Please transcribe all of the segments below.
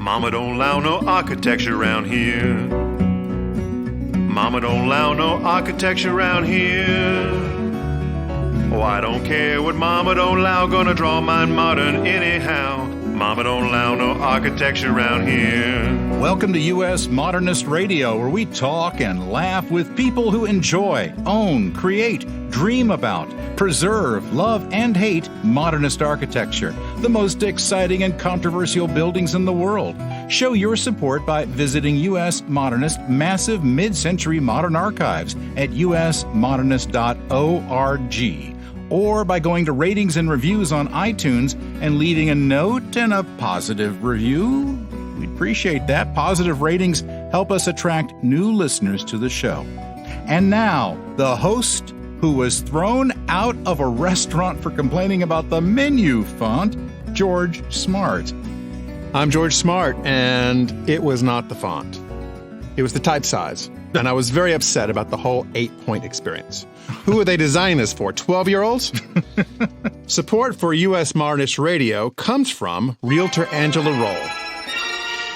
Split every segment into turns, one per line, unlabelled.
Mama don't allow no architecture around here. Mama don't allow no architecture around here. Oh, I don't care what Mama don't allow, gonna draw mine modern anyhow. Mama don't allow no architecture around here.
Welcome to US Modernist Radio, where we talk and laugh with people who enjoy, own, create, dream about, preserve, love, and hate modernist architecture, the most exciting and controversial buildings in the world. Show your support by visiting US Modernist massive mid-century modern archives at usmodernist.org. Or by going to ratings and reviews on iTunes and leaving a note and a positive review. We'd appreciate that. Positive ratings help us attract new listeners to the show. And now, the host who was thrown out of a restaurant for complaining about the menu font, George Smart.
I'm George Smart, and it was not the font. It was the type size. And I was very upset about the whole 8-point experience. Who are they designing this for? 12-year-olds? Support for US Modernist Radio comes from Realtor Angela Roll.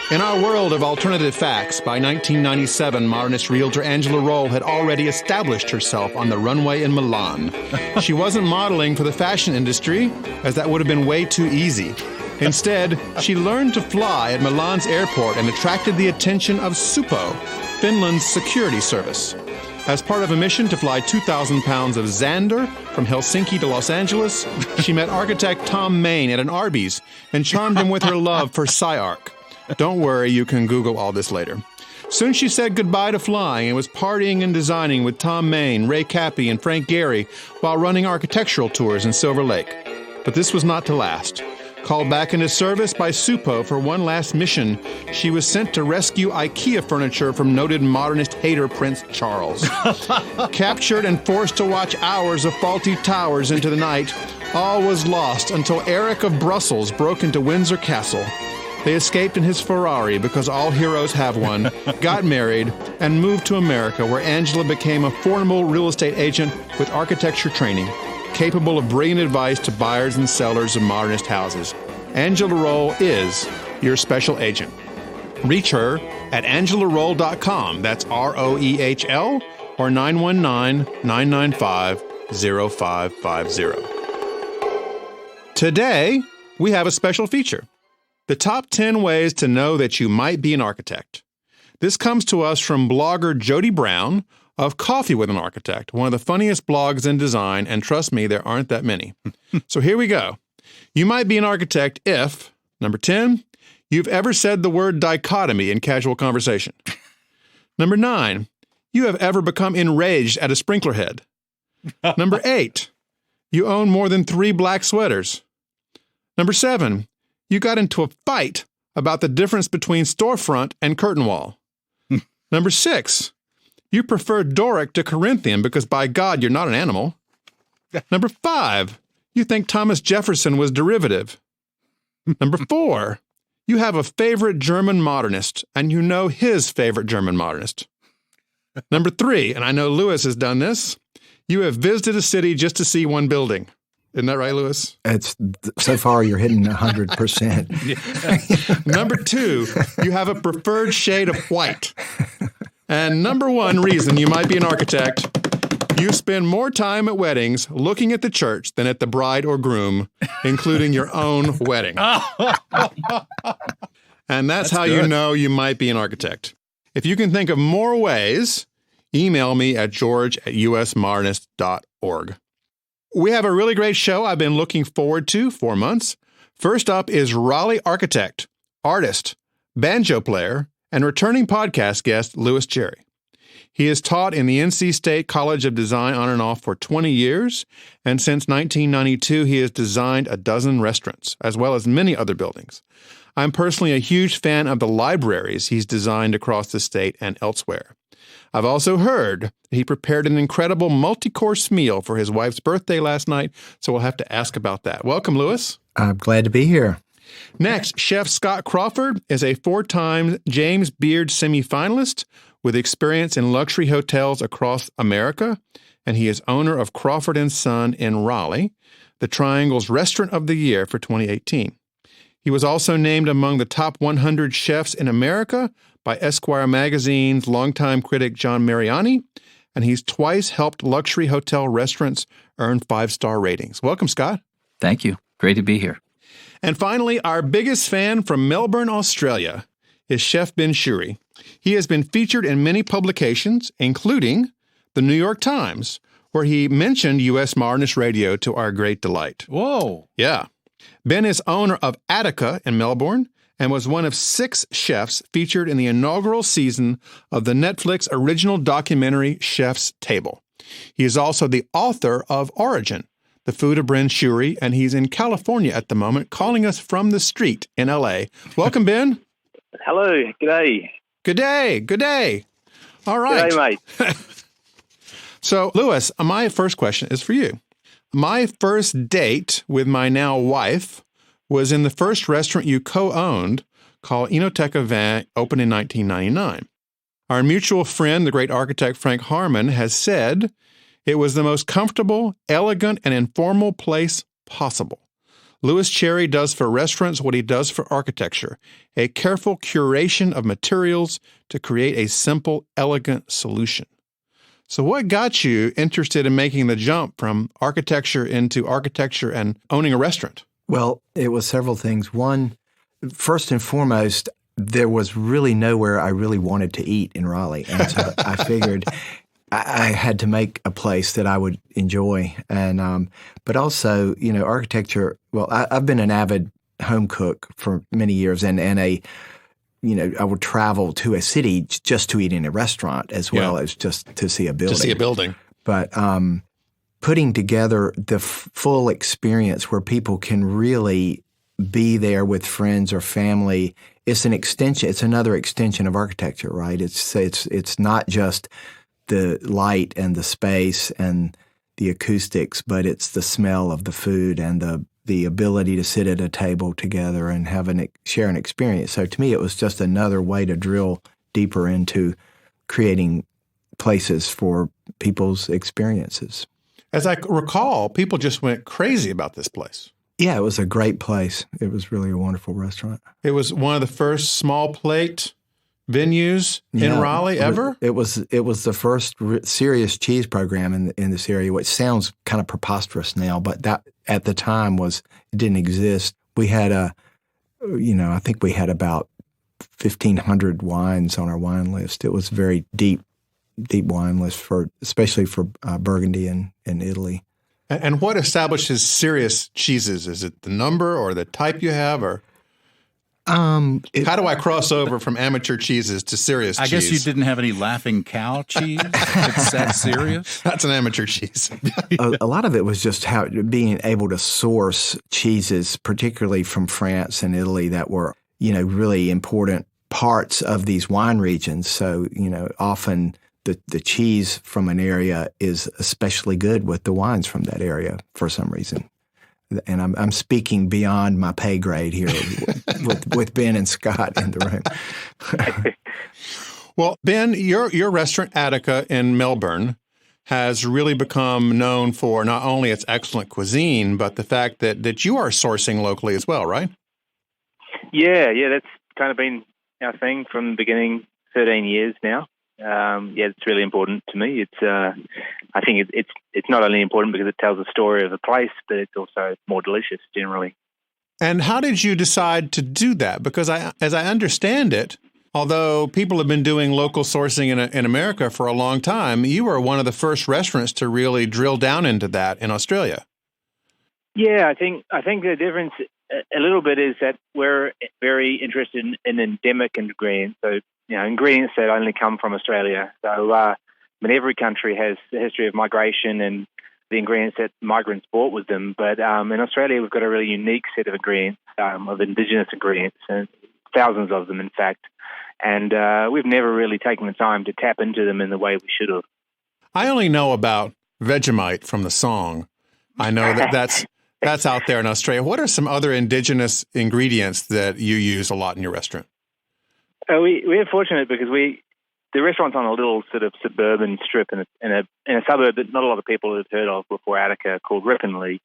In our world of alternative facts, by 1997, modernist realtor Angela Roll had already established herself on the runway in Milan. She wasn't modeling for the fashion industry, as that would have been way too easy. Instead, she learned to fly at Milan's airport and attracted the attention of Supo, Finland's security service. As part of a mission to fly 2,000 pounds of Xander from Helsinki to Los Angeles, she met architect Tom Main at an Arby's and charmed him with her love for SciArc. Don't worry, you can Google all this later. Soon she said goodbye to flying and was partying and designing with Tom Main, Ray Cappy, and Frank Gehry while running architectural tours in Silver Lake. But this was not to last. Called back into service by Supo for one last mission, she was sent to rescue IKEA furniture from noted modernist hater Prince Charles. Captured and forced to watch hours of faulty towers into the night, all was lost until Eric of Brussels broke into Windsor Castle. They escaped in his Ferrari, because all heroes have one, got married, and moved to America, where Angela became a formidable real estate agent with architecture training, capable of brilliant advice to buyers and sellers of modernist houses. Angela Roll is your special agent. Reach her at angelaroll.com. That's ROEHL, or 919-995-0550. Today, we have a special feature. The top 10 ways to know that you might be an architect. This comes to us from blogger Jody Brown of Coffee with an Architect, one of the funniest blogs in design, and trust me, there aren't that many. So here we go. You might be an architect if, number 10, you've ever said the word dichotomy in casual conversation. Number 9, you have ever become enraged at a sprinkler head. Number 8, you own more than 3 black sweaters. Number 7, you got into a fight about the difference between storefront and curtain wall. Number 6, you prefer Doric to Corinthian because, by God, you're not an animal. Number 5, you think Thomas Jefferson was derivative. Number 4, you have a favorite German modernist, and you know his favorite German modernist. Number 3, and I know Lewis has done this, you have visited a city just to see one building. Isn't that right, Lewis?
So far, you're hitting 100%.
Number 2, you have a preferred shade of white. And number 1 reason you might be an architect, you spend more time at weddings looking at the church than at the bride or groom, including your own wedding. And that's how good. You know you might be an architect. If you can think of more ways, email me at george@usmodernist.org. We have a really great show I've been looking forward to for months. First up is Raleigh architect, artist, banjo player, and returning podcast guest Louis Cherry. He has taught in the NC State College of Design on and off for 20 years, and since 1992 he has designed a dozen restaurants, as well as many other buildings. I'm personally a huge fan of the libraries he's designed across the state and elsewhere. I've also heard that he prepared an incredible multi-course meal for his wife's birthday last night, so we'll have to ask about that. Welcome, Louis.
I'm glad to be here.
Next, Chef Scott Crawford is a 4-time James Beard semifinalist with experience in luxury hotels across America, and he is owner of Crawford & Son in Raleigh, the Triangle's Restaurant of the Year for 2018. He was also named among the top 100 chefs in America by Esquire magazine's longtime critic John Mariani, and he's twice helped luxury hotel restaurants earn 5-star ratings. Welcome, Scott.
Thank you. Great to be here.
And finally, our biggest fan from Melbourne, Australia, is Chef Ben Shewry. He has been featured in many publications, including the New York Times, where he mentioned US Modernist Radio to our great delight.
Whoa.
Yeah. Ben is owner of Attica in Melbourne and was one of 6 chefs featured in the inaugural season of the Netflix original documentary Chef's Table. He is also the author of Origin, the food of Ben Shewry, and he's in California at the moment, calling us from the street in L.A. Welcome, Ben.
Hello. G'day.
Good day. Good day. All right.
G'day, mate.
So, Lewis, my first question is for you. My first date with my now wife was in the first restaurant you co-owned called Enoteca Vin, opened in 1999. Our mutual friend, the great architect Frank Harmon, has said it was the most comfortable, elegant, and informal place possible. Lewis Cherry does for restaurants what he does for architecture, a careful curation of materials to create a simple, elegant solution. So what got you interested in making the jump from architecture into architecture and owning a restaurant?
Well, it was several things. One, first and foremost, there was really nowhere I really wanted to eat in Raleigh. And so I figured I had to make a place that I would enjoy. And but also, architecture, well, I've been an avid home cook for many years and I would travel to a city just to eat in a restaurant as well as just to see a building.
To see a building.
But putting together the full experience where people can really be there with friends or family, it's an extension. It's another extension of architecture, right? It's not just the light and the space and the acoustics, but it's the smell of the food and the ability to sit at a table together and share an experience. So to me, it was just another way to drill deeper into creating places for people's experiences.
As I recall, people just went crazy about this place.
Yeah, it was a great place. It was really a wonderful restaurant.
It was one of the first small plate venues in Raleigh ever?
It was the first serious cheese program in this area, which sounds kind of preposterous now, but that at the time it didn't exist. We had I think we had about 1,500 wines on our wine list. It was a very deep wine list especially for Burgundy and Italy.
And what establishes serious cheeses? Is it the number or the type you have, or? How do I cross over from amateur cheeses to serious cheese?
I guess you didn't have any Laughing Cow cheese? It's that serious?
That's an amateur cheese.
A lot of it was just being able to source cheeses, particularly from France and Italy, that were, really important parts of these wine regions. So, often the cheese from an area is especially good with the wines from that area for some reason. And I'm speaking beyond my pay grade here with Ben and Scott in the room.
Well, Ben, your restaurant Attica in Melbourne has really become known for not only its excellent cuisine, but the fact that you are sourcing locally as well, right?
Yeah, that's kind of been our thing from the beginning, 13 years now. It's really important to me. I think it's not only important because it tells a story of the place, but it's also more delicious generally.
And how did you decide to do that? Because as I understand it, although people have been doing local sourcing in America for a long time, you were one of the first restaurants to really drill down into that in Australia.
Yeah, I think the difference a little bit is that we're very interested in endemic ingredients. So, ingredients that only come from Australia. So, every country has a history of migration and the ingredients that migrants brought with them. But in Australia, we've got a really unique set of ingredients, of indigenous ingredients, and thousands of them, in fact. And we've never really taken the time to tap into them in the way we should have.
I only know about Vegemite from the song. I know that's out there in Australia. What are some other indigenous ingredients that you use a lot in your restaurant?
We're fortunate because the restaurant's on a little sort of suburban strip in a suburb that not a lot of people have heard of before Attica, called Ripponlea.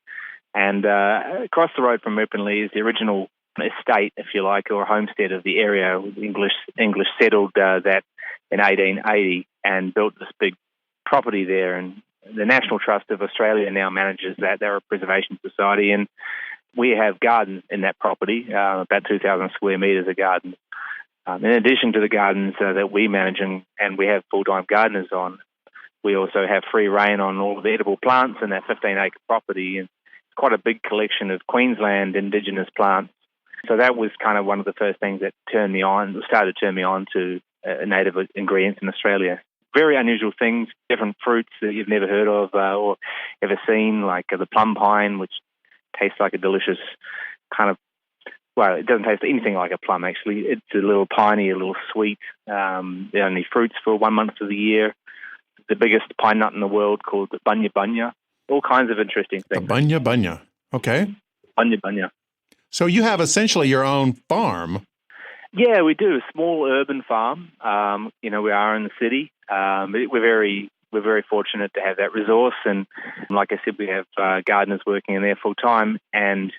And across the road from Ripponlea is the original estate, if you like, or homestead of the area. English settled that in 1880 and built this big property there. And the National Trust of Australia now manages that. They're a preservation society, and we have gardens in that property, about 2,000 square metres of gardens. In addition to the gardens that we manage and we have full-time gardeners on, we also have free rein on all of the edible plants in that 15-acre property, and it's quite a big collection of Queensland indigenous plants. So that was kind of one of the first things that started to turn me on to native ingredients in Australia. Very unusual things, different fruits that you've never heard of or ever seen, like the plum pine, which tastes like a delicious kind of, well, it doesn't taste anything like a plum, actually. It's a little piney, a little sweet. It only fruits for 1 month of the year. The biggest pine nut in the world, called the bunya. All kinds of interesting things.
Bunya. Okay.
Bunya.
So you have essentially your own farm.
Yeah, we do. A small urban farm. We are in the city. We're very fortunate to have that resource. And like I said, we have gardeners working in there full time. And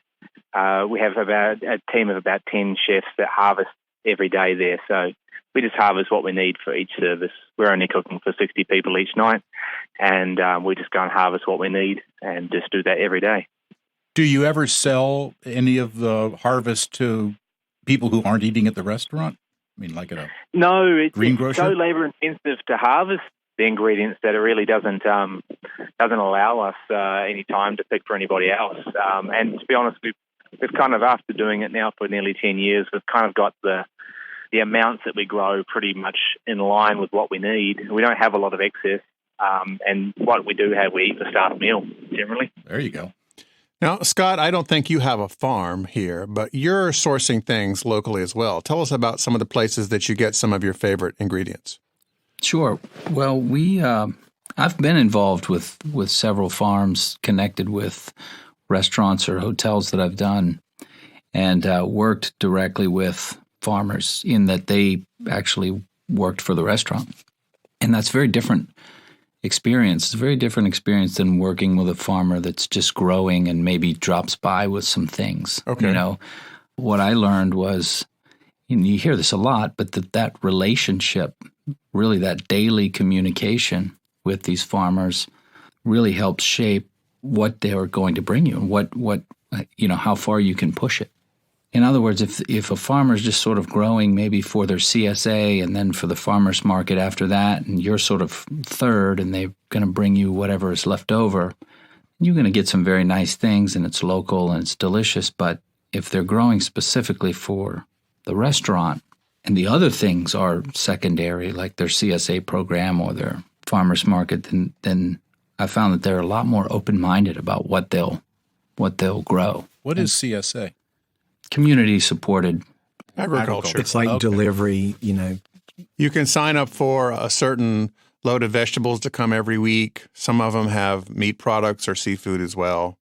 we have about a team of about 10 chefs that harvest every day there. So we just harvest what we need for each service. We're only cooking for 60 people each night, and we just go and harvest what we need and just do that every day.
Do you ever sell any of the harvest to people who aren't eating at the restaurant? I mean, like at a greengrocer?
It's so labor-intensive to harvest the ingredients that it really doesn't allow us any time to pick for anybody else. And to be honest, we've kind of, after doing it now for nearly 10 years, we've kind of got the amounts that we grow pretty much in line with what we need. We don't have a lot of excess, and what we do have, we eat the staff meal, generally.
There you go.
Now, Scott, I don't think you have a farm here, but you're sourcing things locally as well. Tell us about some of the places that you get some of your favorite ingredients.
Sure. Well, I've been involved with several farms connected with restaurants or hotels that I've done, and worked directly with farmers in that they actually worked for the restaurant. And that's very different experience. It's a very different experience than working with a farmer that's just growing and maybe drops by with some things.
Okay.
What I learned was, you hear this a lot, but that relationship, really that daily communication with these farmers really helps shape what they're going to bring you and what how far you can push it. In other words, if a farmer's just sort of growing maybe for their CSA and then for the farmer's market after that, and you're sort of third and they're going to bring you whatever is left over, you're going to get some very nice things and it's local and it's delicious. But if they're growing specifically for the restaurant and the other things are secondary, like their CSA program or their farmer's market, then I found that they're a lot more open-minded about what they'll grow.
What is CSA?
Community-supported
Agriculture.
It's like delivery,
You can sign up for a certain load of vegetables to come every week. Some of them have meat products or seafood as well.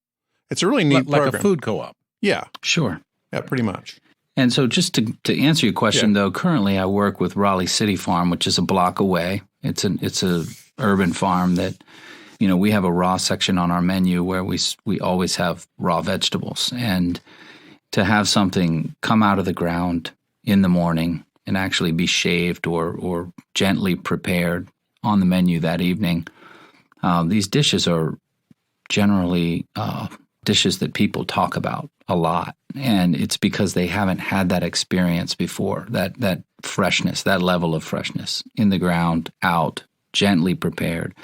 It's a really neat program.
Like a food co-op.
Yeah.
Sure.
Yeah, pretty much.
And so just to answer your question, though, currently I work with Raleigh City Farm, which is a block away. It's a urban farm that, we have a raw section on our menu where we always have raw vegetables. And to have something come out of the ground in the morning and actually be shaved or gently prepared on the menu that evening, these dishes are generally dishes that people talk about a lot. And it's because they haven't had that experience before, that freshness, that level of freshness in the ground, out, gently prepared,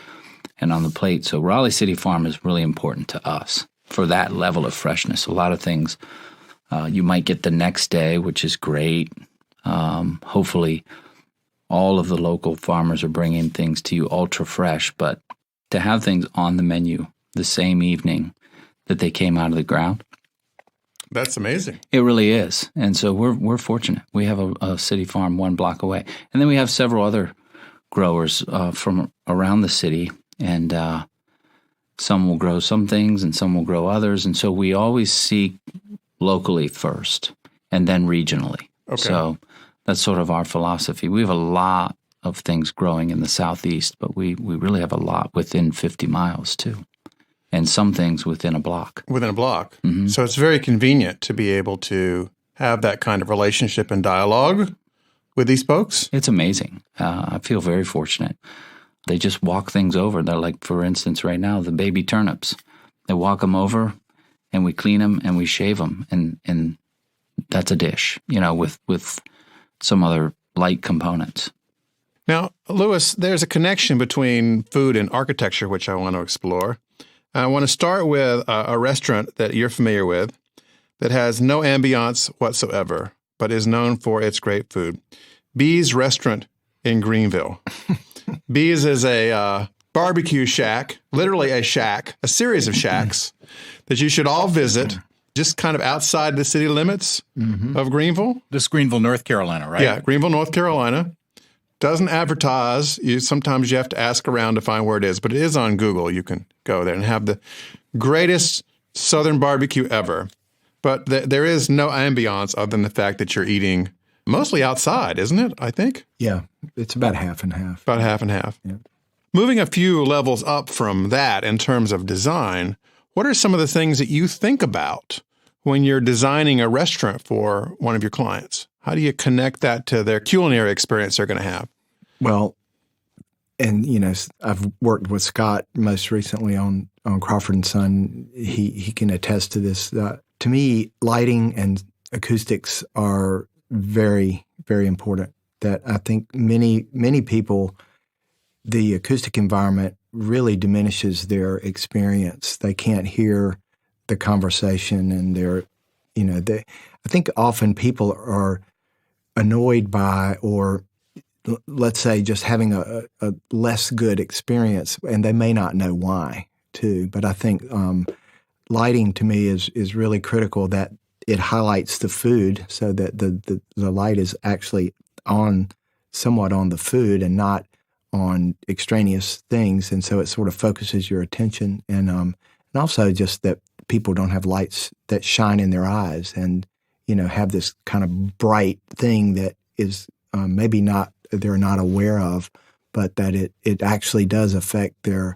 and on the plate. So Raleigh City Farm is really important to us for that level of freshness. A lot of things you might get the next day, which is great. Hopefully all of the local farmers are bringing things to you ultra fresh, but to have things on the menu the same evening that they came out of the ground,
that's amazing.
It really is. And so we're fortunate. We have a city farm 1 block away. And then we have several other growers from around the city, and some will grow some things and some will grow others. And so we always seek locally first and then regionally.
Okay.
So that's sort of our philosophy. We have a lot of things growing in the southeast, but we really have a lot within 50 miles too. And some things within a block.
Within a block.
Mm-hmm.
So it's very convenient to be able to have that kind of relationship and dialogue with these folks?
It's amazing. I feel very fortunate. They just walk things over. They're like, for instance, right now, the baby turnips. They walk them over, and we clean them, and we shave them, and that's a dish, with some other light components.
Now, Louis, there's a connection between food and architecture, which I want to explore. I want to start with a restaurant that you're familiar with that has no ambiance whatsoever, but is known for its great food. Bee's Restaurant in Greenville. Bee's is a barbecue shack, literally a shack, a series of shacks that you should all visit, just kind of outside the city limits of Greenville.
This is Greenville, North Carolina, right?
Yeah, Greenville, North Carolina. Doesn't advertise. Sometimes you have to ask around to find where it is, but it is on Google. You can go there and have the greatest Southern barbecue ever. But there is no ambiance other than the fact that you're eating mostly outside, isn't it, I think?
Yeah, it's about half and half.
About half and half.
Yeah.
Moving a few levels up from that in terms of design, what are some of the things that you think about when you're designing a restaurant for one of your clients? How do you connect that to their culinary experience they're going to have?
Well, and I've worked with Scott most recently on Crawford & Son. He can attest to this. To me, lighting and acoustics are very, very important. That I think many people, the acoustic environment really diminishes their experience. They can't hear the conversation, and I think often people are annoyed by, or let's say just having a less good experience, and they may not know why too. But I think lighting to me is really critical, that it highlights the food so that the light is actually somewhat on the food and not on extraneous things. And so it sort of focuses your attention, and also just that people don't have lights that shine in their eyes and, have this kind of bright thing that is maybe they're not aware of, but that it actually does affect their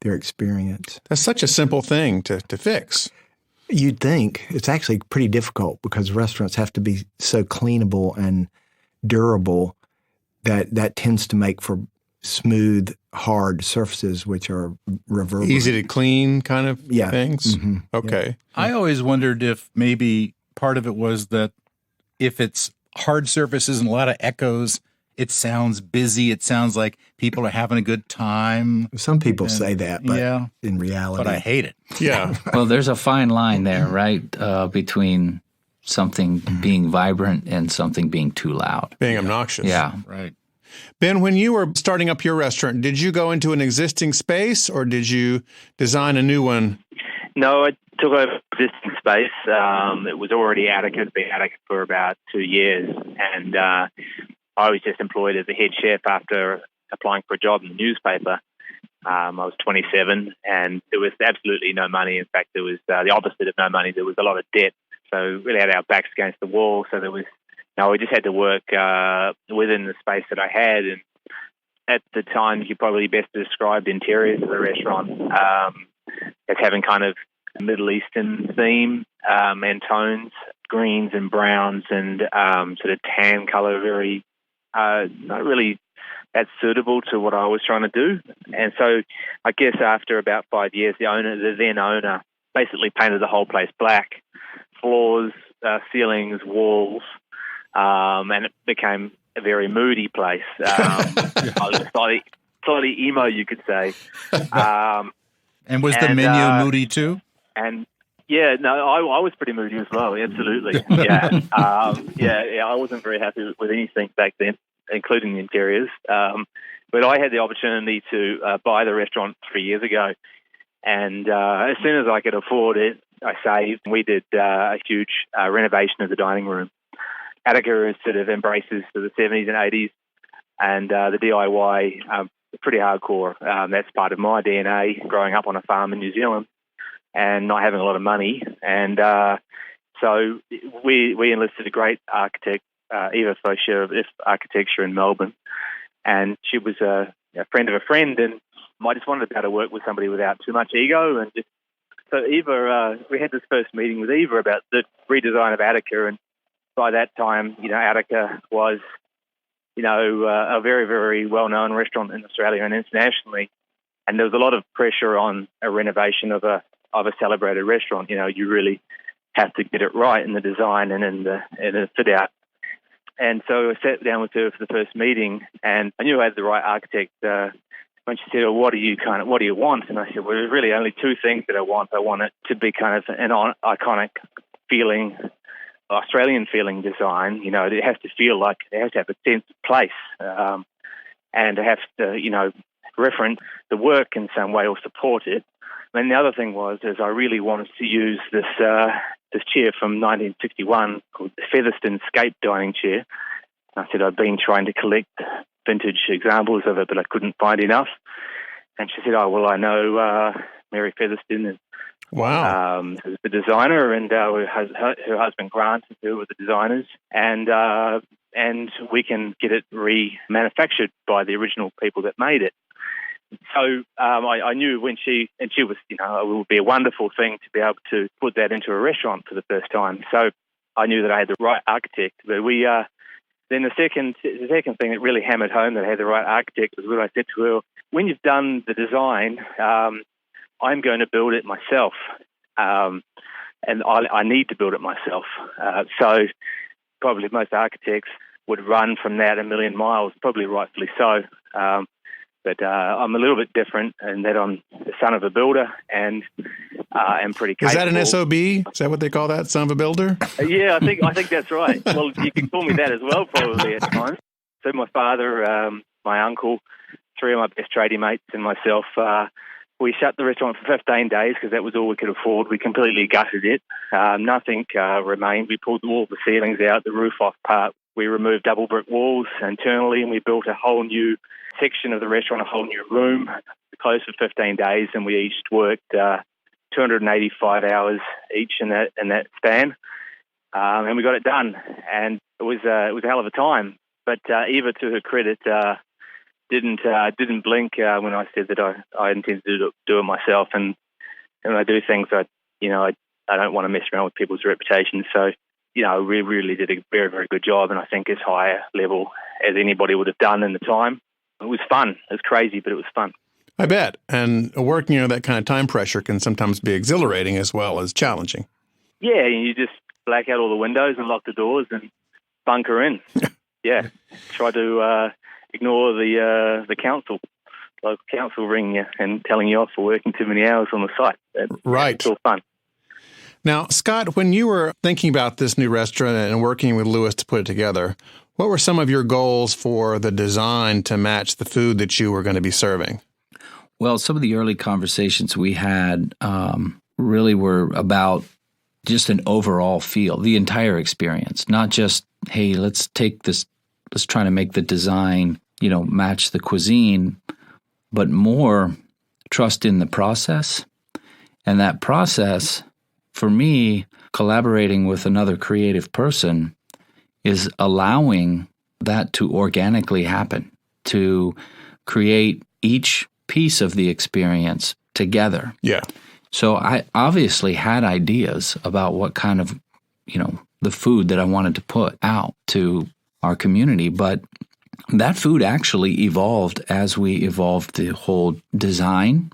experience.
That's such a simple thing to fix.
You'd think. It's actually pretty difficult because restaurants have to be so cleanable and durable that tends to make for smooth, hard surfaces, which are reverberant.
Easy to clean kind of things?
Mm-hmm.
Okay.
Yeah.
I always wondered if maybe part of it was that if it's hard surfaces and a lot of echoes, it sounds busy. It sounds like people are having a good time.
Some people say that, but in reality.
But I hate it.
Yeah.
Well, there's a fine line there, right, between something being vibrant and something being too loud.
Being obnoxious.
Yeah.
Right.
Ben, when you were starting up your restaurant, did you go into an existing space or did you design a new one?
No, I took over existing space. It was already Attica. It'd been Attica for about 2 years. And I was just employed as a head chef after applying for a job in the newspaper. I was 27 and there was absolutely no money. In fact, there was the opposite of no money. There was a lot of debt. So we really had our backs against the wall. So we just had to work within the space that I had. And at the time, you probably best described interiors of the restaurant as having kind of a Middle Eastern theme and tones, greens and browns and sort of tan color, very not really that suitable to what I was trying to do. And so I guess after about 5 years, the then owner basically painted the whole place black, floors, ceilings, walls, and it became a very moody place. Slightly emo, you could say.
And was the menu moody too?
And yeah, no, I was pretty moody as well. Absolutely, yeah, I wasn't very happy with anything back then, including the interiors. But I had the opportunity to buy the restaurant 3 years ago, and as soon as I could afford it, I saved. We did a huge renovation of the dining room. Attica sort of embraces the 70s and 80s, and the DIY pretty hardcore. That's part of my DNA, growing up on a farm in New Zealand and not having a lot of money. And so we enlisted a great architect, Eva Fosher of Architecture in Melbourne, and she was a friend of a friend, and I just wanted to be able to work with somebody without too much ego. And so Eva, we had this first meeting with Eva about the redesign of Attica, and by that time, Attica was, a very, very well-known restaurant in Australia and internationally. And there was a lot of pressure on a renovation of a celebrated restaurant. You really have to get it right in the design and in the fit out. And so I sat down with her for the first meeting, and I knew I had the right architect. When she said, "Well, what do you want?" And I said, "Well, there's really only two things that I want. I want it to be kind of an iconic feeling, Australian feeling design. It has to feel like it has to have a sense of place, and it has to, reference the work in some way or support it. And the other thing is I really wanted to use this chair from 1961 called the Featherston Scape dining chair. I said I'd been trying to collect vintage examples of it, but I couldn't find enough. And she said, "Oh, well, I know Mary Featherston,
wow,
who's the designer, and her husband Grant, who were the designers, and we can get it remanufactured by the original people that made it." So I knew when she was, it would be a wonderful thing to be able to put that into a restaurant for the first time. So I knew that I had the right architect. But then the second thing that really hammered home that I had the right architect was when I said to her, "When you've done the design, I'm going to build it myself, and I need to build it myself." So probably most architects would run from that a million miles, probably rightfully so. But I'm a little bit different in that I'm the son of a builder and am pretty capable.
Is that an SOB? Is that what they call that, son of a builder?
Yeah, I think that's right. Well, you can call me that as well, probably at times. So my father, my uncle, three of my best tradie mates and myself, we shut the restaurant for 15 days because that was all we could afford. We completely gutted it. Nothing remained. We pulled all the ceilings out, the roof off part. We removed double brick walls internally, and we built a whole new section of the restaurant, a whole new room. We closed for 15 days, and we each worked 285 hours each in that span, and we got it done. And it was a hell of a time. But Eva, to her credit, didn't blink when I said that I intended to do it myself. And when I do things, I don't want to mess around with people's reputations. So we really did a very, very good job, and I think as high a level as anybody would have done in the time. It was fun. It was crazy, but it was fun.
I bet. And working under that kind of time pressure can sometimes be exhilarating as well as challenging.
Yeah, you just black out all the windows and lock the doors and bunker in. Yeah. Try to ignore the local council ringing you and telling you off for working too many hours on the site.
Right.
It's all fun.
Now, Scott, when you were thinking about this new restaurant and working with Lewis to put it together, what were some of your goals for the design to match the food that you were going to be serving?
Well, some of the early conversations we had really were about just an overall feel, the entire experience, not just, hey, let's try to make the design, match the cuisine, but more trust in the process. And that process, for me, collaborating with another creative person is allowing that to organically happen, to create each piece of the experience together.
Yeah.
So I obviously had ideas about what kind of, the food that I wanted to put out to our community, but that food actually evolved as we evolved the whole design,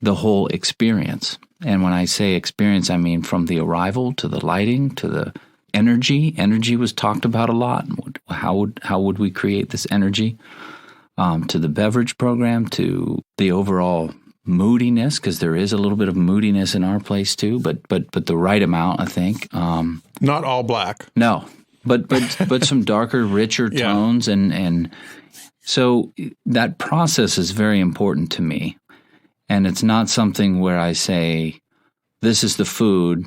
the whole experience. And when I say experience, I mean from the arrival to the lighting to the energy. Energy was talked about a lot. How would we create this energy? To the beverage program, to the overall moodiness, because there is a little bit of moodiness in our place too, but the right amount, I think.
Not all black.
No, but some darker, richer tones, and so that process is very important to me. And it's not something where I say, this is the food,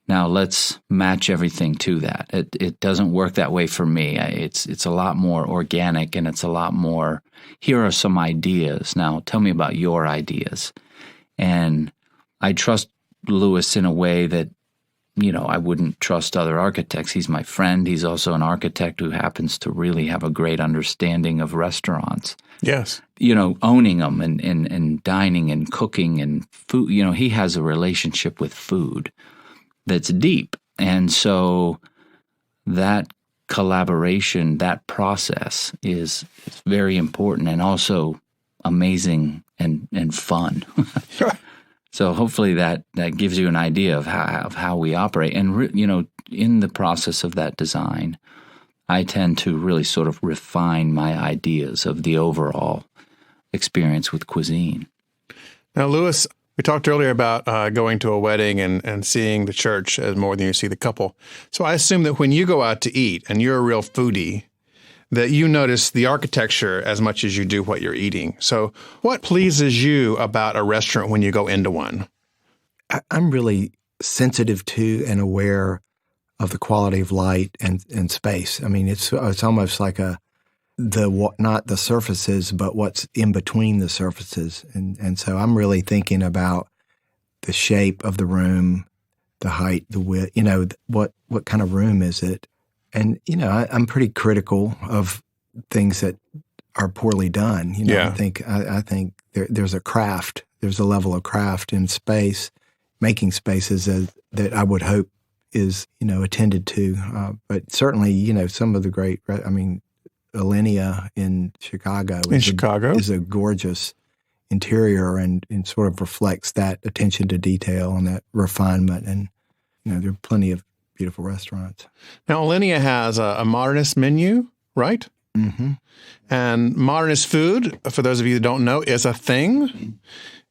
now let's match everything to that. It doesn't work that way for me. It's a lot more organic, and it's a lot more, here are some ideas. Now tell me about your ideas. And I trust Lewis in a way that, I wouldn't trust other architects. He's my friend. He's also an architect who happens to really have a great understanding of restaurants.
Yes.
Owning them and dining and cooking and food. He has a relationship with food that's deep. And so that collaboration, that process is very important and also amazing and fun. So hopefully that gives you an idea of how we operate. And, in the process of that design, I tend to really sort of refine my ideas of the overall experience with cuisine.
Now, Louis, we talked earlier about going to a wedding and seeing the church as more than you see the couple. So I assume that when you go out to eat, and you're a real foodie, that you notice the architecture as much as you do what you're eating. So what pleases you about a restaurant when you go into one?
I'm really sensitive to and aware of the quality of light and space. I mean, it's almost like not the surfaces, but what's in between the surfaces. And so I'm really thinking about the shape of the room, the height, the width, what kind of room is it? And, I'm pretty critical of things that are poorly done.
Yeah.
I think there's a craft, there's a level of craft in space, making spaces that I would hope is, attended to. But certainly, some of the great, Alinea in Chicago is a gorgeous interior and sort of reflects that attention to detail and that refinement. And, there are plenty of beautiful restaurants.
Now, Alinea has a modernist menu, right?
Mm-hmm.
And modernist food, for those of you that don't know, is a thing.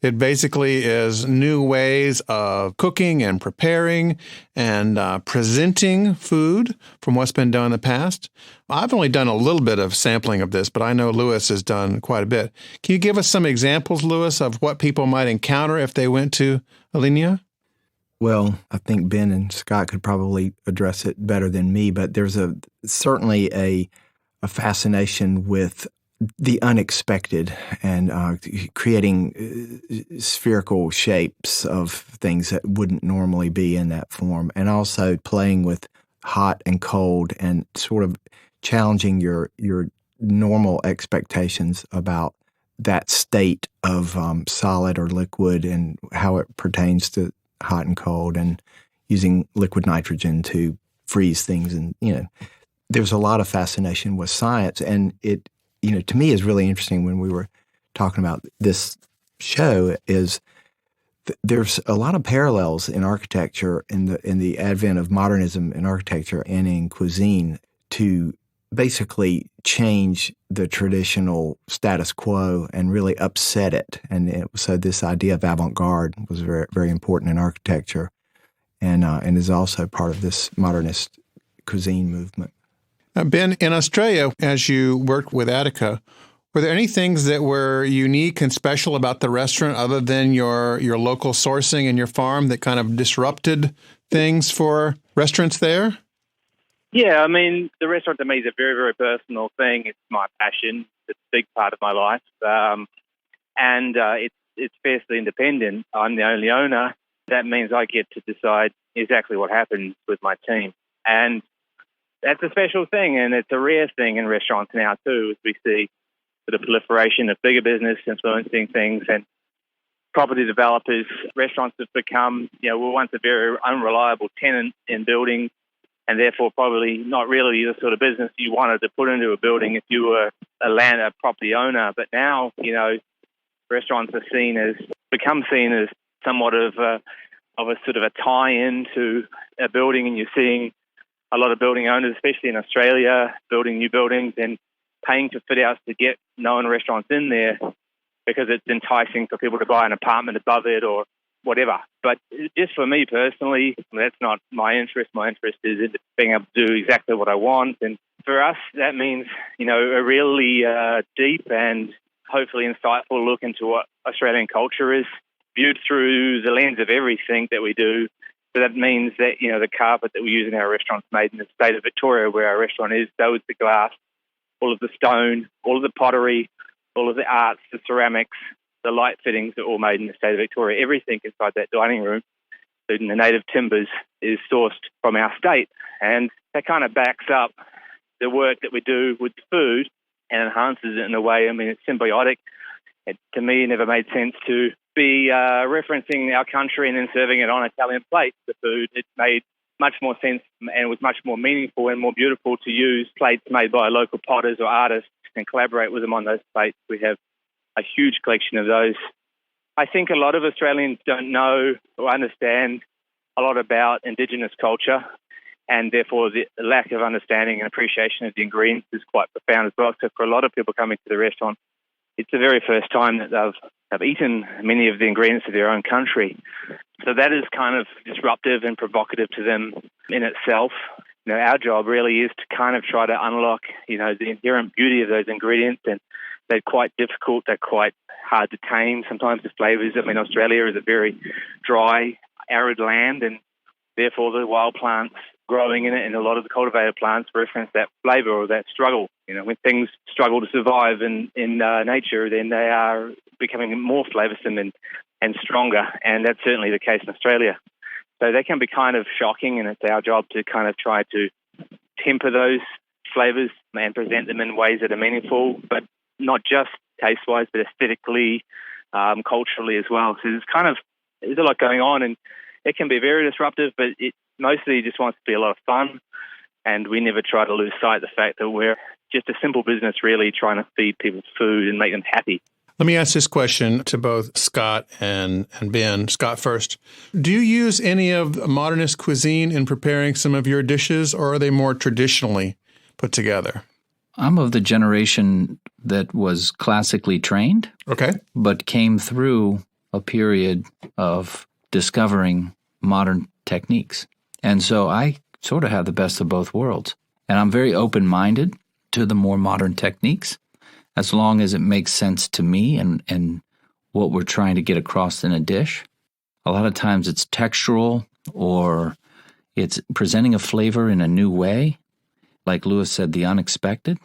It basically is new ways of cooking and preparing and presenting food from what's been done in the past. I've only done a little bit of sampling of this, but I know Louis has done quite a bit. Can you give us some examples, Louis, of what people might encounter if they went to Alinea?
Well, I think Ben and Scott could probably address it better than me, but there's certainly a fascination with the unexpected and creating spherical shapes of things that wouldn't normally be in that form, and also playing with hot and cold and sort of challenging your normal expectations about that state of solid or liquid and how it pertains to hot and cold, and using liquid nitrogen to freeze things. And, there's a lot of fascination with science. And it, to me is really interesting when we were talking about this show is there's a lot of parallels in architecture in the advent of modernism in architecture and in cuisine to basically change the traditional status quo and really upset it. And so this idea of avant-garde was very, very important in architecture and is also part of this modernist cuisine movement.
Ben, in Australia, as you worked with Attica, were there any things that were unique and special about the restaurant other than your local sourcing and your farm that kind of disrupted things for restaurants there?
Yeah, the restaurant to me is a very, very personal thing. It's my passion. It's a big part of my life. And it's fiercely independent. I'm the only owner. That means I get to decide exactly what happens with my team. And that's a special thing, and it's a rare thing in restaurants now, too, as we see the proliferation of bigger business influencing things and property developers. Restaurants have become, were once a very unreliable tenant in buildings, and therefore probably not really the sort of business you wanted to put into a building if you were a property owner. But now, restaurants are become seen as somewhat of a sort of a tie-in to a building, and you're seeing a lot of building owners, especially in Australia, building new buildings and paying for fit-outs to get known restaurants in there because it's enticing for people to buy an apartment above it or whatever. But just for me personally, that's not my interest. My interest is in being able to do exactly what I want. And for us, that means, a really deep and hopefully insightful look into what Australian culture is, viewed through the lens of everything that we do. So that means that, the carpet that we use in our restaurants made in the state of Victoria, where our restaurant is, so is the glass, all of the stone, all of the pottery, all of the arts, the ceramics, the light fittings are all made in the state of Victoria. Everything inside that dining room, including the native timbers, is sourced from our state. And that kind of backs up the work that we do with food and enhances it in a way. It's symbiotic. It, to me, never made sense to be referencing our country and then serving it on Italian plates. The food, it's made much more sense and was much more meaningful and more beautiful to use plates made by local potters or artists and collaborate with them on those plates. We have a huge collection of those. I think a lot of Australians don't know or understand a lot about Indigenous culture, and therefore the lack of understanding and appreciation of the ingredients is quite profound as well. So for a lot of people coming to the restaurant, it's the very first time that they've eaten many of the ingredients of their own country. So that is kind of disruptive and provocative to them in itself. Our job really is to kind of try to unlock, the inherent beauty of those ingredients, and they're quite difficult. They're quite hard to tame. Sometimes the flavors, Australia is a very dry, arid land, and therefore the wild plants growing in it and a lot of the cultivated plants reference that flavor or that struggle. When things struggle to survive in nature, then they are becoming more flavoursome and stronger, and that's certainly the case in Australia. So they can be kind of shocking, and it's our job to kind of try to temper those flavours and present them in ways that are meaningful, but not just taste-wise, but aesthetically, culturally as well. So there's a lot going on, and it can be very disruptive, but it mostly just wants to be a lot of fun, and we never try to lose sight of the fact that we're just a simple business really trying to feed people food and make them happy.
Let me ask this question to both Scott and Ben. Scott first. Do you use any of modernist cuisine in preparing some of your dishes, or are they more traditionally put together?
I'm of the generation that was classically trained,
okay,
but came through a period of discovering modern techniques. And so I sort of have the best of both worlds. And I'm very open-minded to the more modern techniques, as long as it makes sense to me and what we're trying to get across in a dish. A lot of times it's textural, or it's presenting a flavor in a new way. Like Lewis said, the unexpected.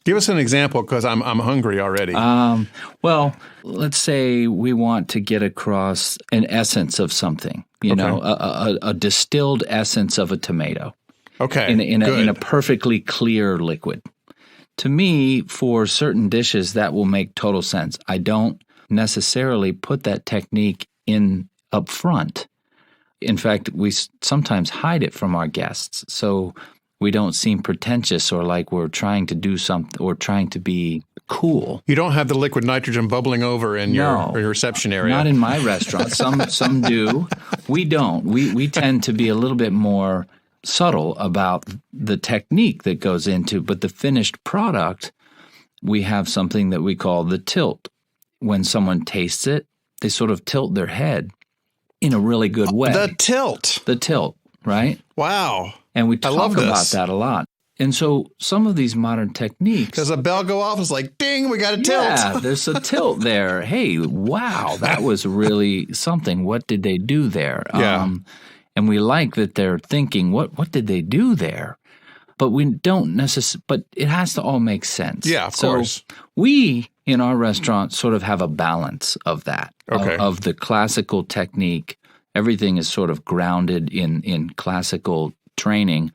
Give us an example, because I'm hungry already.
Well, let's say we want to get across an essence of something, a distilled essence of a tomato.
Okay,
in a perfectly clear liquid. To me, for certain dishes, that will make total sense. I don't necessarily put that technique in up front. In fact, we sometimes hide it from our guests, so we don't seem pretentious or like we're trying to do something or trying to be cool.
You don't have the liquid nitrogen bubbling over in your reception area.
Not in my restaurant. Some do. We don't. We tend to be a little bit more subtle about the technique that goes into, but the finished product, we have something that we call the tilt. When someone tastes it, they sort of tilt their head in a really good way.
The tilt,
right?
Wow.
And we talk about that a lot. And so some of these modern techniques...
Does a bell go off? It's like, ding, we got a tilt.
Yeah, there's a tilt there. Hey, wow, that was really something. What did they do there?
Yeah.
And we like that they're thinking, what did they do there? But we don't necessarily, but it has to all make sense.
Yeah, of course.
We, in our restaurant, sort of have a balance of that, of the classical technique. Everything is sort of grounded in classical training,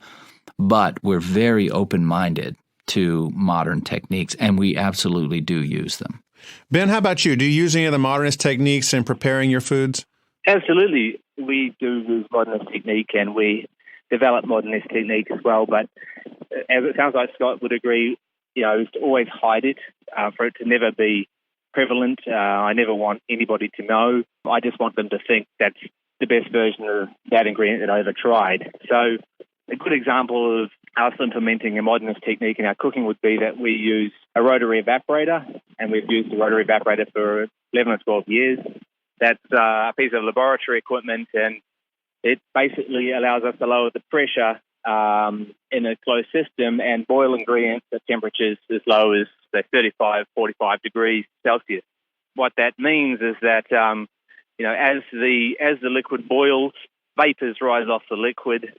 but we're very open-minded to modern techniques, and we absolutely do use them.
Ben, how about you? Do you use any of the modernist techniques in preparing your foods?
Absolutely. We do use modernist technique, and we develop modernist technique as well. But as it sounds like Scott would agree, to always hide it, for it to never be prevalent. I never want anybody to know. I just want them to think that's the best version of that ingredient that I ever tried. So a good example of us implementing a modernist technique in our cooking would be that we use a rotary evaporator, and we've used the rotary evaporator for 11 or 12 years. That's a piece of laboratory equipment, and it basically allows us to lower the pressure in a closed system and boil ingredients at temperatures as low as, say, 35, 45 degrees Celsius. What that means is that, as the liquid boils, vapors rise off the liquid.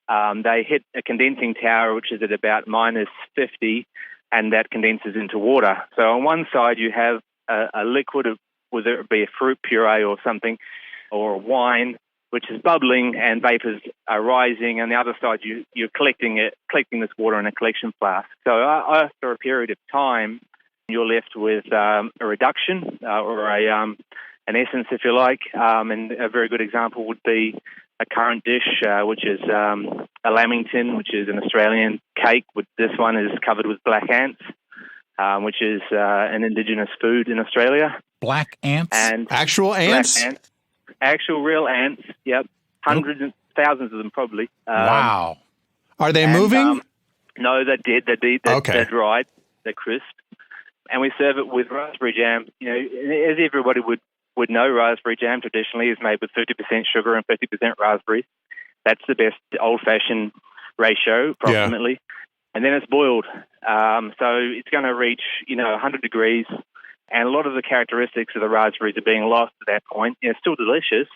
They hit a condensing tower, which is at about minus 50, and that condenses into water. So on one side, you have a liquid, whether it be a fruit puree or something, or a wine, which is bubbling and vapors are rising. On the other side, you're collecting this water in a collection flask. So after a period of time, you're left with a reduction or an essence, if you like. And a very good example would be a current dish, which is a lamington, which is an Australian cake. This one is covered with black ants, which is an indigenous food in Australia.
Black ants?
And actual ants?
Black ants. Actual real ants, yep. Hundreds and thousands of them probably.
Wow.
Are they moving?
No, they're dead. They're dried. They're crisp. And we serve it with raspberry jam. As everybody would know, raspberry jam traditionally is made with 50% sugar and 50% raspberries. That's the best old-fashioned ratio, approximately. Yeah. And then it's boiled. So it's going to reach, 100 degrees. And a lot of the characteristics of the raspberries are being lost at that point. It's still delicious,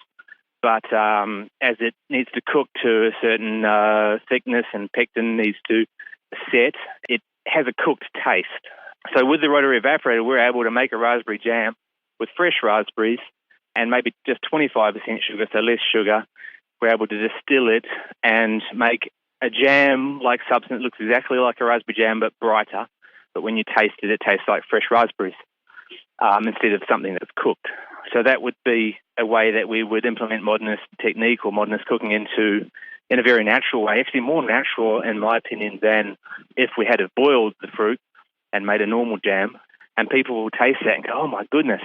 but as it needs to cook to a certain thickness and pectin needs to set, it has a cooked taste. So with the Rotary Evaporator, we're able to make a raspberry jam with fresh raspberries and maybe just 25% sugar, so less sugar. We're able to distill it and make a jam-like substance that looks exactly like a raspberry jam but brighter. But when you taste it, it tastes like fresh raspberries instead of something that's cooked. So that would be a way that we would implement modernist technique or modernist cooking in a very natural way, actually more natural, in my opinion, than if we had boiled the fruit and made a normal jam. And people will taste that and go, oh, my goodness.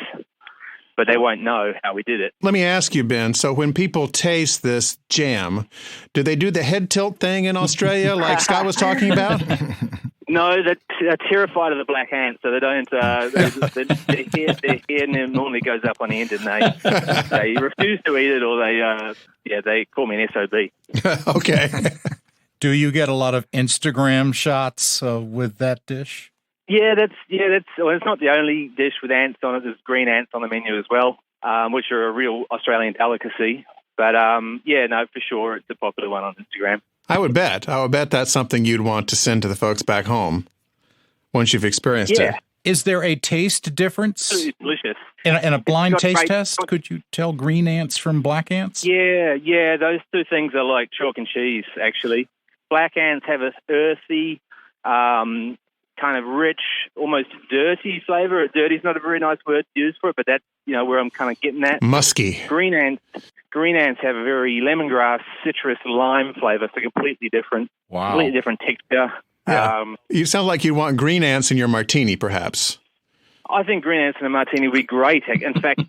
But they won't know how we did it.
Let me ask you, Ben, so when people taste this jam, do they do the head tilt thing in Australia like Scott was talking about?
No, they're terrified of the black ants, so they don't. Their hair normally goes up on end, and they refuse to eat it, or they call me an SOB.
Okay.
Do you get a lot of Instagram shots with that dish?
Yeah, well, it's not the only dish with ants on it. There's green ants on the menu as well, which are a real Australian delicacy. But for sure, it's a popular one on Instagram.
I would bet that's something you'd want to send to the folks back home once you've experienced it.
Is there a taste difference?
It's delicious.
In a blind taste test, could you tell green ants from black ants?
Yeah, those two things are like chalk and cheese, actually. Black ants have an earthy, kind of rich, almost dirty flavor. Dirty is not a very nice word to use for it, but that's where I'm kind of getting at.
Musky.
Green ants have a very lemongrass, citrus, lime flavor, so completely different.
Wow.
Completely different texture.
Yeah. You sound like you want green ants in your martini, perhaps.
I think green ants in a martini would be great. In fact,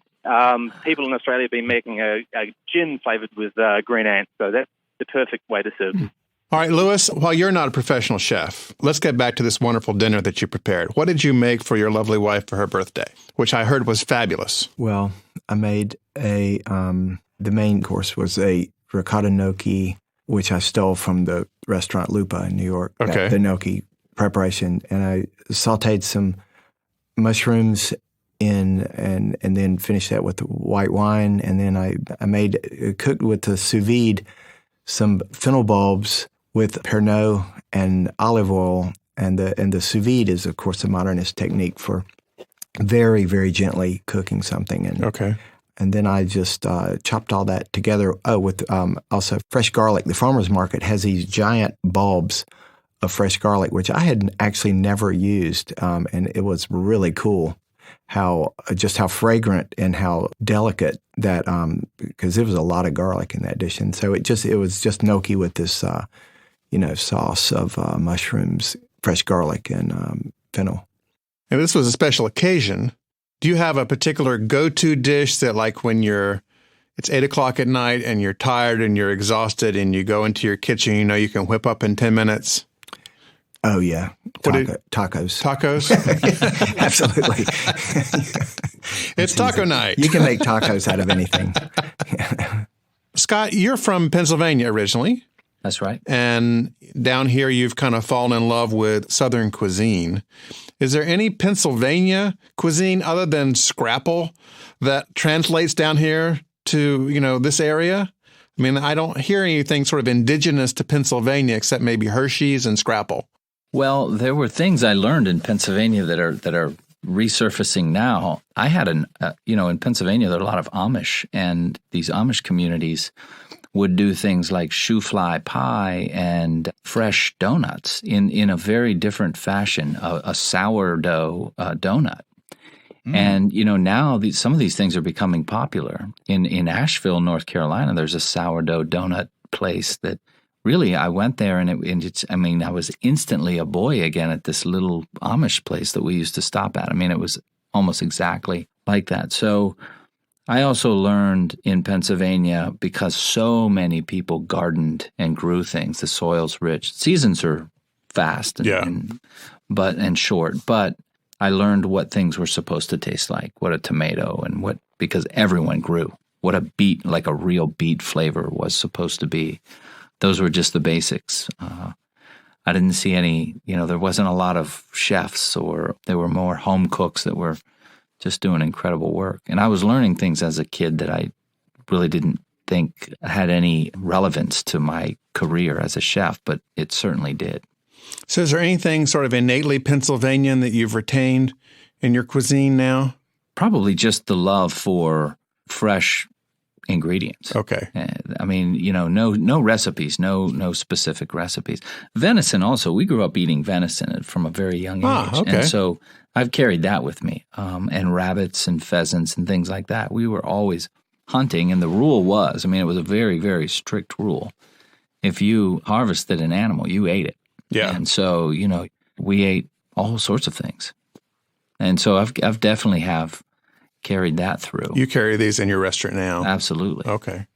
people in Australia have been making a gin flavored with green ants, so that's the perfect way to serve them.
All right, Lewis, while you're not a professional chef, let's get back to this wonderful dinner that you prepared. What did you make for your lovely wife for her birthday, which I heard was fabulous?
Well, I made the main course was a ricotta gnocchi, which I stole from the restaurant Lupa in New York.
Okay.
The gnocchi preparation. And I sauteed some mushrooms in and then finished that with white wine. And then I cooked with the sous vide some fennel bulbs with Pernod and olive oil, and the sous vide is, of course, a modernist technique for very, very gently cooking something. And then I just chopped all that together. Oh, with also fresh garlic. The farmer's market has these giant bulbs of fresh garlic, which I had actually never used, and it was really cool how fragrant and how delicate that, because there was a lot of garlic in that dish, and so it was just gnocchi with this sauce of mushrooms, fresh garlic, and fennel.
And this was a special occasion. Do you have a particular go-to dish that, like, when it's 8 o'clock at night and you're tired and you're exhausted and you go into your kitchen, you can whip up in 10 minutes?
Oh, yeah. Tacos.
Tacos?
Absolutely.
It's taco night.
You can make tacos out of anything.
Scott, you're from Pennsylvania originally.
That's right.
And down here, you've kind of fallen in love with Southern cuisine. Is there any Pennsylvania cuisine other than scrapple that translates down here to, this area? I mean, I don't hear anything sort of indigenous to Pennsylvania except maybe Hershey's and scrapple.
Well, there were things I learned in Pennsylvania that are resurfacing now. I had in Pennsylvania, there are a lot of Amish, and these Amish communities would do things like shoe fly pie and fresh donuts in a very different fashion, a sourdough donut. And, now some of these things are becoming popular. In Asheville, North Carolina, there's a sourdough donut place that really, I went there and I was instantly a boy again at this little Amish place that we used to stop at. It was almost exactly like that. So I also learned in Pennsylvania, because so many people gardened and grew things, the soil's rich. Seasons are fast and short, but I learned what things were supposed to taste like, what a tomato and because everyone grew, what a beet, like a real beet flavor was supposed to be. Those were just the basics. I didn't see any, there wasn't a lot of chefs, or there were more home cooks that were just doing incredible work. And I was learning things as a kid that I really didn't think had any relevance to my career as a chef, but it certainly did.
So is there anything sort of innately Pennsylvanian that you've retained in your cuisine now?
Probably just the love for fresh ingredients.
Okay.
No recipes, no specific recipes. Venison also, we grew up eating venison from a very young age.
Okay.
And so I've carried that with me. And rabbits and pheasants and things like that. We were always hunting, and the rule was, it was a very, very strict rule. If you harvested an animal, you ate it.
Yeah.
And so, we ate all sorts of things. And so I've definitely have carried that through.
You carry these in your restaurant now?
Absolutely.
Okay.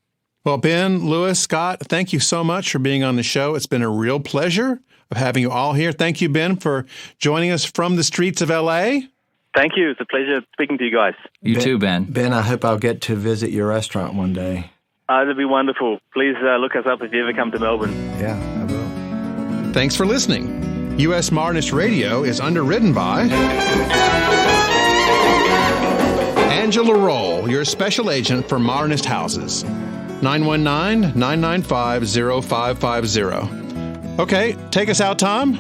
Well, Ben, Lewis, Scott, thank you so much for being on the show. It's been a real pleasure of having you all here. Thank you, Ben, for joining us from the streets of L.A.
Thank you. It's a pleasure speaking to you guys.
You too, Ben.
Ben, I hope I'll get to visit your restaurant one day.
That'd be wonderful. Please look us up if you ever come to Melbourne.
Yeah, I will.
Thanks for listening. US Modernist Radio is underwritten by Angela Roll, your special agent for Modernist Houses. 919-995-0550. Okay, take us out, Tom.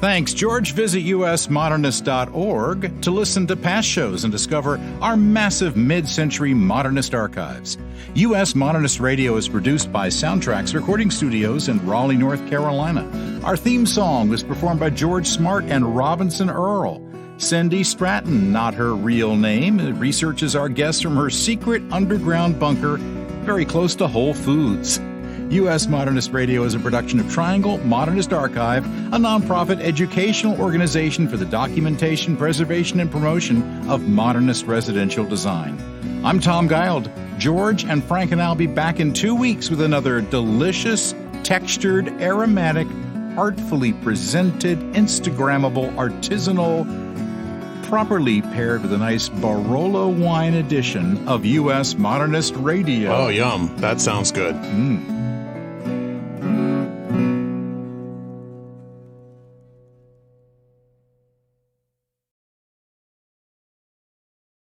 Thanks, George. Visit USModernist.org to listen to past shows and discover our massive mid-century modernist archives. US Modernist Radio is produced by Soundtracks Recording Studios in Raleigh, North Carolina. Our theme song was performed by George Smart and Robinson Earl. Cindy Stratton, not her real name, researches our guests from her secret underground bunker very close to Whole Foods. US Modernist Radio is a production of Triangle Modernist Archive, a nonprofit educational organization for the documentation, preservation, and promotion of modernist residential design. I'm Tom Guild. George and Frank and I'll be back in 2 weeks with another delicious, textured, aromatic, artfully presented, Instagrammable, artisanal, properly paired with a nice Barolo wine edition of US Modernist Radio.
Oh, yum. That sounds good.